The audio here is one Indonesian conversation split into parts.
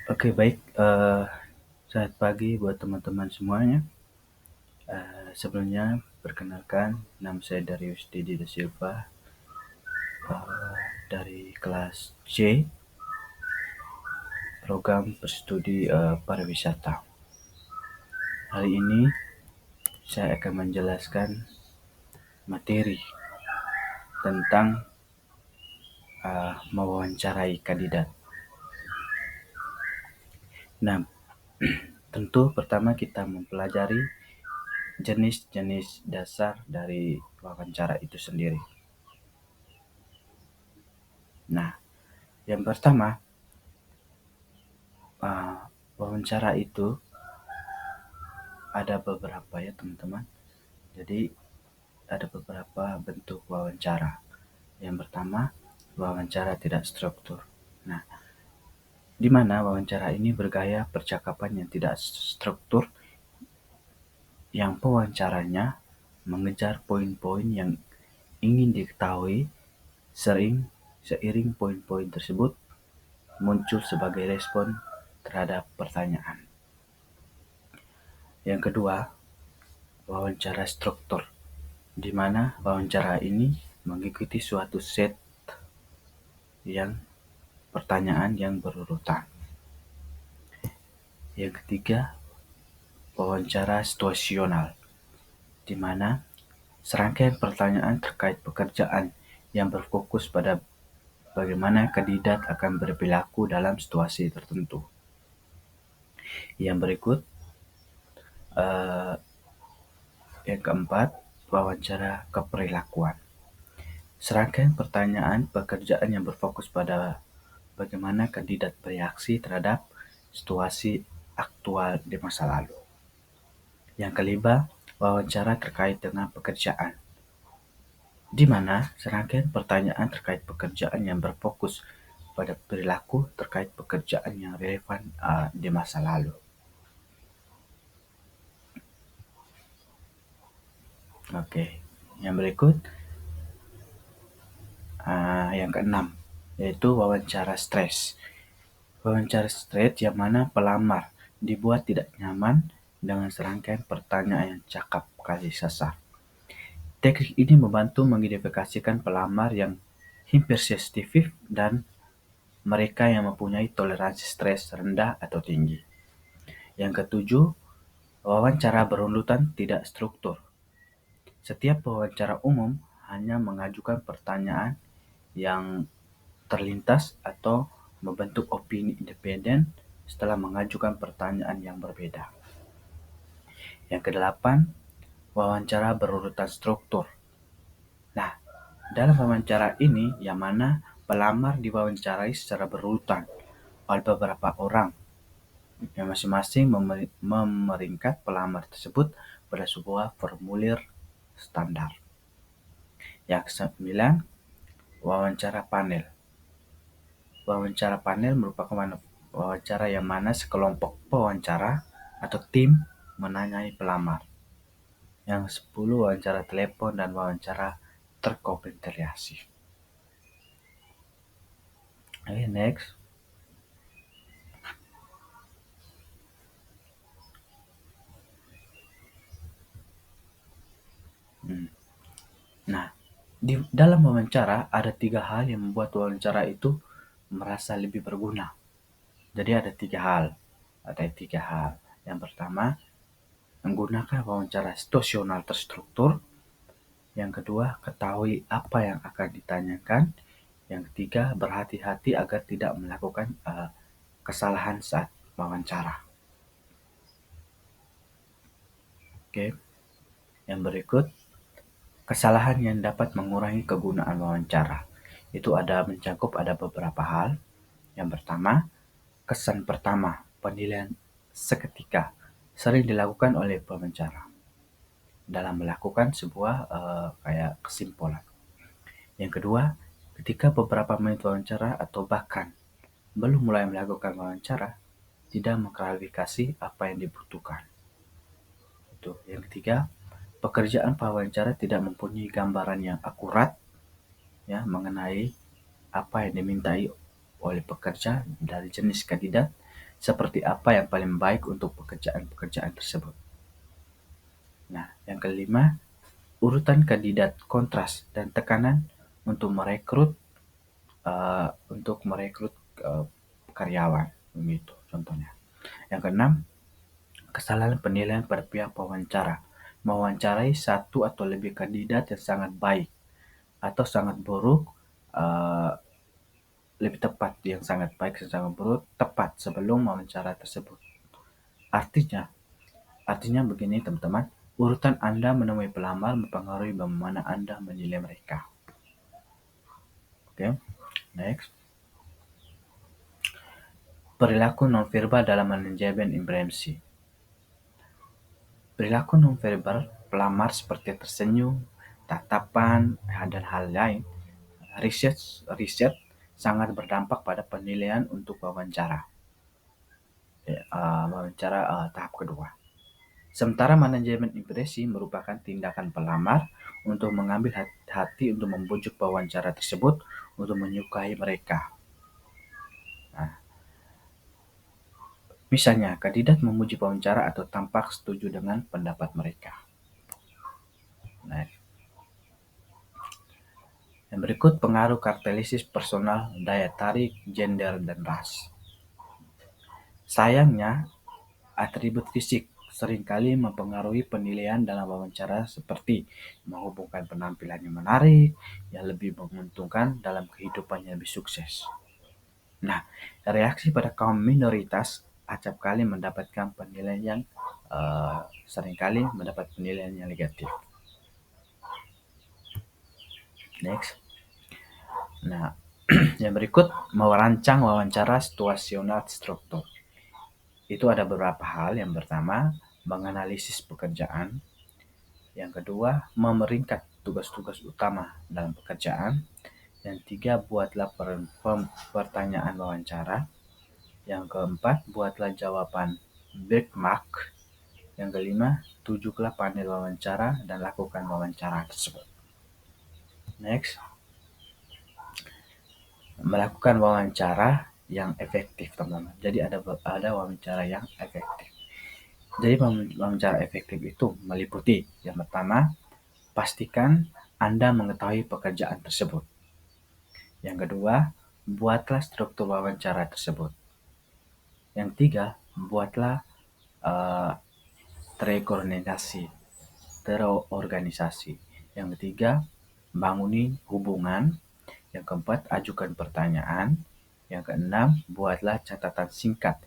Oke, baik. Selamat pagi buat teman-teman semuanya. Sebelumnya, perkenalkan, nama saya Darius Didi da Silva dari kelas C, program studi pariwisata. Hari ini saya akan menjelaskan materi tentang mewawancarai kandidat. Nah, tentu pertama kita mempelajari jenis-jenis dasar dari wawancara itu sendiri. Nah, yang pertama, wawancara itu ada beberapa ya teman-teman. Jadi ada beberapa bentuk wawancara. Yang pertama, wawancara tidak struktur. Nah, di mana wawancara ini bergaya percakapan yang tidak struktur, yang pewawancaranya mengejar poin-poin yang ingin diketahui seiring poin-poin tersebut muncul sebagai respon terhadap pertanyaan. Yang kedua, wawancara struktur, di mana wawancara ini mengikuti suatu set yang pertanyaan yang berurutan. Yang ketiga, wawancara situasional, di mana serangkaian pertanyaan terkait pekerjaan yang berfokus pada bagaimana kandidat akan berperilaku dalam situasi tertentu. Yang berikut, yang keempat, wawancara keperilakuan. Serangkaian pertanyaan pekerjaan yang berfokus pada bagaimana kandidat bereaksi terhadap situasi aktual di masa lalu. Yang kelima, wawancara terkait dengan pekerjaan, di mana serangkaian pertanyaan terkait pekerjaan yang berfokus pada perilaku terkait pekerjaan yang relevan di masa lalu. Oke, yang berikut, yang keenam, yaitu wawancara stres. Wawancara stres yang mana pelamar dibuat tidak nyaman dengan serangkaian pertanyaan yang cakap kali sasar. Teknik ini membantu mengidentifikasikan pelamar yang hipersensitif dan mereka yang mempunyai toleransi stres rendah atau tinggi. Yang ketujuh, wawancara berurutan tidak struktur. Setiap wawancara umum hanya mengajukan pertanyaan yang terlintas atau membentuk opini independen setelah mengajukan pertanyaan yang berbeda. Yang kedelapan, wawancara berurutan struktur. Nah, dalam wawancara ini yang mana pelamar diwawancarai secara berurutan oleh beberapa orang yang masing-masing memeringkat pelamar tersebut pada sebuah formulir standar. Yang kesembilan, wawancara panel. Wawancara panel merupakan wawancara yang mana sekelompok pewawancara atau tim menanyai pelamar. Yang 10, wawancara telepon dan wawancara terkonfirmasi. Oke, next. Nah, di dalam wawancara ada 3 hal yang membuat wawancara itu merasa lebih berguna. Jadi ada 3 hal. Yang pertama, menggunakan wawancara situasional terstruktur. Yang kedua, ketahui apa yang akan ditanyakan. Yang ketiga, berhati-hati agar tidak melakukan kesalahan saat wawancara. Oke. Yang berikut, kesalahan yang dapat mengurangi kegunaan wawancara. Itu mencakup beberapa hal. Yang pertama, kesan pertama, penilaian seketika sering dilakukan oleh pewawancara dalam melakukan sebuah kayak kesimpulan. Yang kedua, ketika beberapa menit wawancara atau bahkan belum mulai melakukan wawancara, tidak mengklarifikasi apa yang dibutuhkan. Itu. Yang ketiga, pekerjaan pewawancara tidak mempunyai gambaran yang akurat ya mengenai apa yang dimintai oleh pekerja dari jenis kandidat seperti apa yang paling baik untuk pekerjaan-pekerjaan tersebut. Nah, yang kelima, urutan kandidat, kontras, dan tekanan untuk merekrut uh, karyawan, begitu contohnya. Yang keenam, kesalahan penilaian pada pihak pewawancara, mewawancarai satu atau lebih kandidat yang sangat baik atau sangat buruk, uh, lebih tepat yang sangat baik dan sangat buruk tepat sebelum wawancara tersebut. Artinya, artinya begini teman-teman, urutan Anda menemui pelamar mempengaruhi bagaimana Anda menilai mereka. Oke, next. Perilaku nonverbal dalam manajemen impresi. Perilaku nonverbal pelamar seperti tersenyum, tatapan, dan hal lain, riset sangat berdampak pada penilaian untuk wawancara. Tahap kedua. Sementara manajemen impresi merupakan tindakan pelamar untuk mengambil hati untuk membujuk pewawancara tersebut untuk menyukai mereka. Nah, misalnya, kandidat memuji pewawancara atau tampak setuju dengan pendapat mereka. Nah, yang berikut pengaruh karakteristik personal, daya tarik, gender, dan ras. Sayangnya, atribut fisik seringkali mempengaruhi penilaian dalam wawancara seperti menghubungkan penampilan yang menarik, yang lebih menguntungkan dalam kehidupan yang lebih sukses. Nah, reaksi pada kaum minoritas acapkali mendapatkan penilaian seringkali mendapat penilaian yang negatif. Next. Nah, yang berikut merancang wawancara situasional struktur. Itu ada beberapa hal. Yang pertama, menganalisis pekerjaan. Yang kedua, memeringkat tugas-tugas utama dalam pekerjaan. Yang tiga, buatlah pertanyaan wawancara. Yang keempat, buatlah jawaban bookmark. Yang kelima, tujuklah panel wawancara dan lakukan wawancara tersebut. Next. Melakukan wawancara yang efektif, teman-teman. Jadi ada wawancara yang efektif. Jadi wawancara efektif itu meliputi yang pertama, pastikan Anda mengetahui pekerjaan tersebut. Yang kedua, buatlah struktur wawancara tersebut. Yang tiga, buatlah terorganisasi. Yang ketiga, banguni hubungan. Yang keempat, ajukan pertanyaan. Yang keenam, buatlah catatan singkat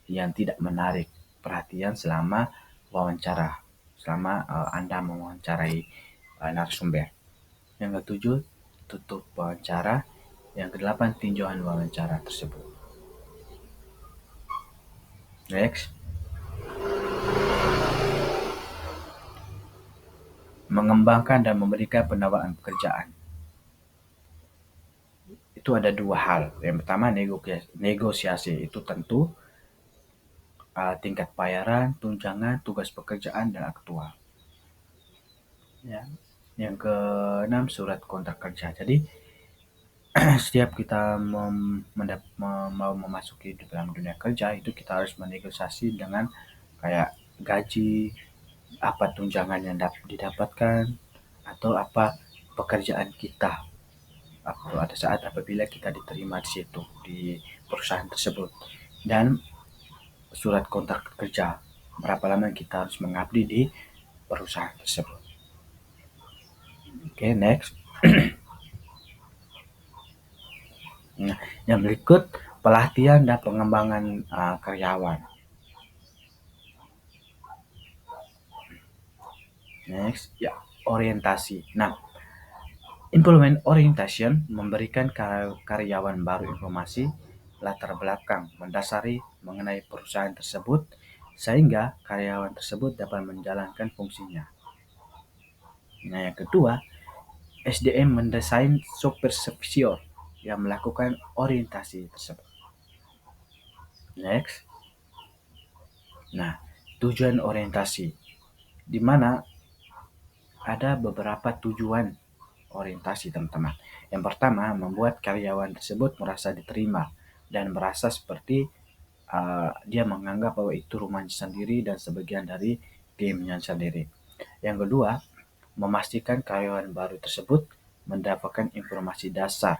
yang tidak menarik perhatian selama wawancara, selama Anda mewawancarai narasumber. Yang ketujuh, tutup wawancara. Yang kedelapan, tinjauan wawancara tersebut. Next. Mengembangkan dan memberikan penawaran pekerjaan. Itu ada dua hal. Yang pertama, negosiasi. Itu tentu tingkat bayaran, tunjangan, tugas pekerjaan, dan aktual. Ya. Yang keenam, surat kontrak kerja. Jadi setiap kita mau memasuki di dalam dunia kerja, itu kita harus menegosiasi dengan kayak gaji, apa tunjangan yang didapatkan, atau apa pekerjaan kita pada saat apabila kita diterima di situ di perusahaan tersebut, dan surat kontrak kerja berapa lama kita harus mengabdi di perusahaan tersebut. Oke, next. Nah, yang berikut pelatihan dan pengembangan karyawan. Next, ya, orientasi. Nah, employment orientation memberikan karyawan baru informasi latar belakang mendasari mengenai perusahaan tersebut sehingga karyawan tersebut dapat menjalankan fungsinya. Nah, yang kedua, SDM mendesain supervisor yang melakukan orientasi tersebut. Next. Nah, tujuan orientasi, di mana ada beberapa tujuan orientasi, teman-teman. Yang pertama, membuat karyawan tersebut merasa diterima dan merasa seperti dia menganggap bahwa itu rumahnya sendiri dan sebagian dari timnya sendiri. Yang kedua, memastikan karyawan baru tersebut mendapatkan informasi dasar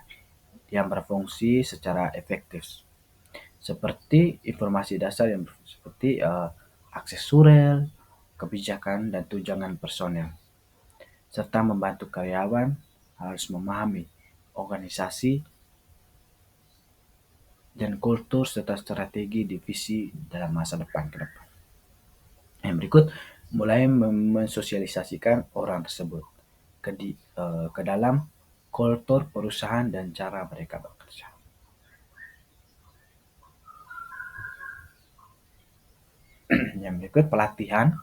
yang berfungsi secara efektif, seperti informasi dasar yang seperti akses surel, kebijakan, dan tunjangan personel, serta membantu karyawan harus memahami organisasi dan kultur serta strategi divisi dalam masa depan ke depan. Yang berikut, mulai mensosialisasikan orang tersebut ke dalam kultur perusahaan dan cara mereka bekerja. Yang berikut, pelatihan.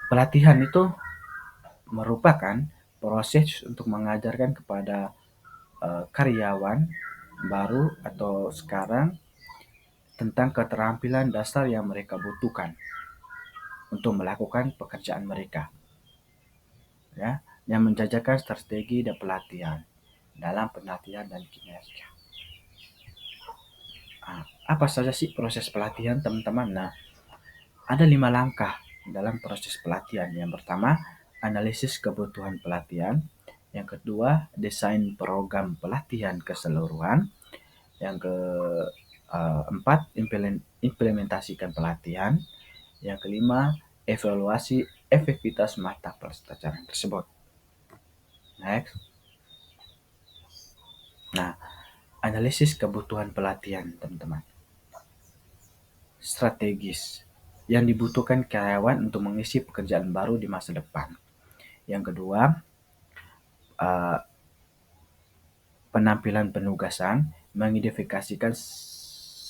Pelatihan itu merupakan proses untuk mengajarkan kepada karyawan baru atau sekarang tentang keterampilan dasar yang mereka butuhkan untuk melakukan pekerjaan mereka, ya, yang menjajakan strategi dan pelatihan dalam pelatihan dan kinerja. Apa saja sih proses pelatihan, teman-teman? Nah, ada 5 langkah dalam proses pelatihan. Yang pertama, analisis kebutuhan pelatihan. Yang kedua, desain program pelatihan keseluruhan. Yang keempat, implementasikan pelatihan. Yang kelima, evaluasi efektivitas mata pelajaran tersebut. Next. Nah, analisis kebutuhan pelatihan, teman-teman. Strategis yang dibutuhkan karyawan untuk mengisi pekerjaan baru di masa depan. Yang kedua, penampilan penugasan, mengidentifikasikan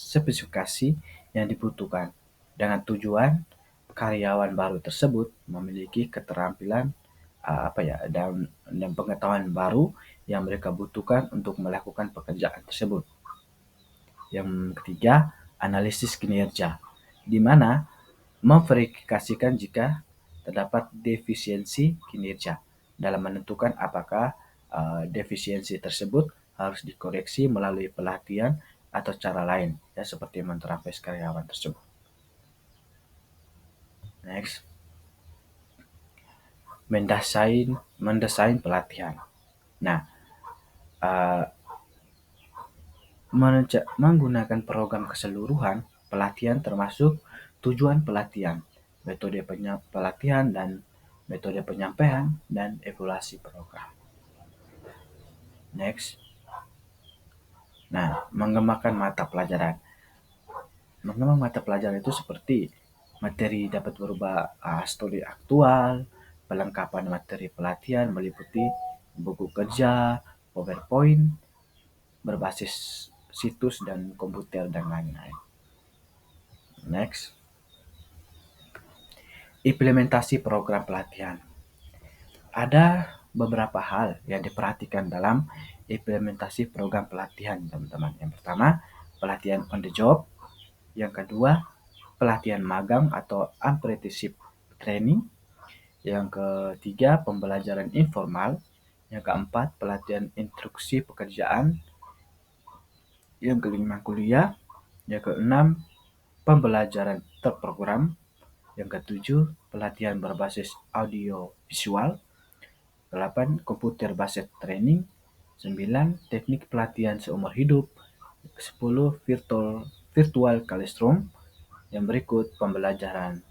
spesifikasi yang dibutuhkan dengan tujuan karyawan baru tersebut memiliki keterampilan dan pengetahuan baru yang mereka butuhkan untuk melakukan pekerjaan tersebut. Yang ketiga, analisis kinerja, di mana memverifikasikan jika terdapat defisiensi kinerja dalam menentukan apakah defisiensi tersebut harus dikoreksi melalui pelatihan atau cara lain, ya, seperti menterapis karyawan tersebut. Next, mendesain pelatihan. Nah, menggunakan program keseluruhan pelatihan termasuk tujuan pelatihan, metode pelatihan dan metode penyampaian dan evaluasi program. Next. Nah, mengembangkan mata pelajaran. Mengembangkan mata pelajaran itu seperti materi dapat berupa studi aktual, pelengkapan materi pelatihan meliputi buku kerja, PowerPoint, berbasis situs dan komputer dan lain-lain. Next. Implementasi program pelatihan. Ada beberapa hal yang diperhatikan dalam implementasi program pelatihan, teman-teman. Yang pertama, pelatihan on the job. Yang kedua, pelatihan magang atau apprenticeship training. Yang ketiga, pembelajaran informal. Yang keempat, pelatihan instruksi pekerjaan. Yang kelima, kuliah. Yang keenam, pembelajaran terprogram. Yang ketujuh, pelatihan berbasis audio visual. 8. Komputer based training. 9. Teknik pelatihan seumur hidup. 10. Virtual classroom. Yang berikut pembelajaran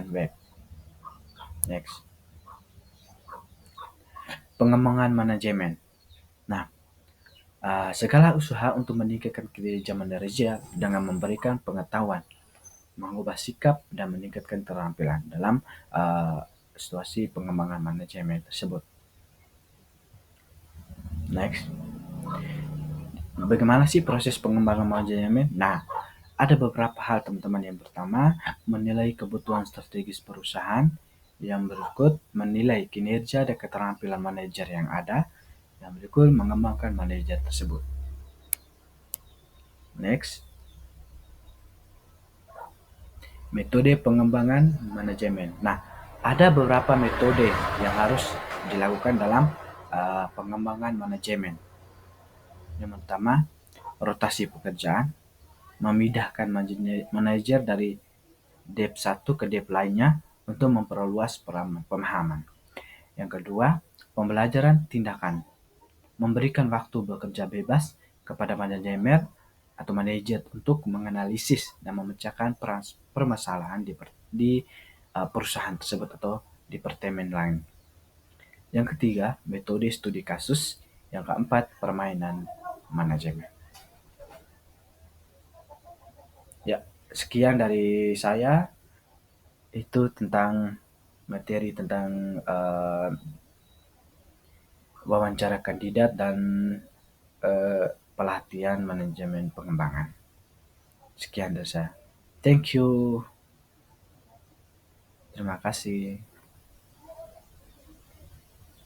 web. Next. Pengembangan manajemen. Nah, segala usaha untuk meningkatkan kinerja manajer dengan memberikan pengetahuan, mengubah sikap, dan meningkatkan keterampilan dalam situasi pengembangan manajemen tersebut. Next. Bagaimana sih proses pengembangan manajemen? Nah, ada beberapa hal, teman-teman. Yang pertama, menilai kebutuhan strategis perusahaan. Yang berikut, menilai kinerja dan keterampilan manajer yang ada. Yang berikut, mengembangkan manajer tersebut. Next. Metode pengembangan manajemen. Nah, ada beberapa metode yang harus dilakukan dalam pengembangan manajemen. Yang pertama, rotasi pekerjaan, memindahkan manajer dari dep satu ke dep lainnya untuk memperluas pemahaman. Yang kedua, pembelajaran tindakan, memberikan waktu bekerja bebas kepada manajemen atau manajer untuk menganalisis dan memecahkan permasalahan di perusahaan tersebut atau departemen lain. Yang ketiga, metode studi kasus. Yang keempat, permainan manajemen. Ya, sekian dari saya. Itu tentang materi tentang wawancara kandidat dan pelatihan manajemen pengembangan. Sekian dari saya. Thank you. Terima kasih.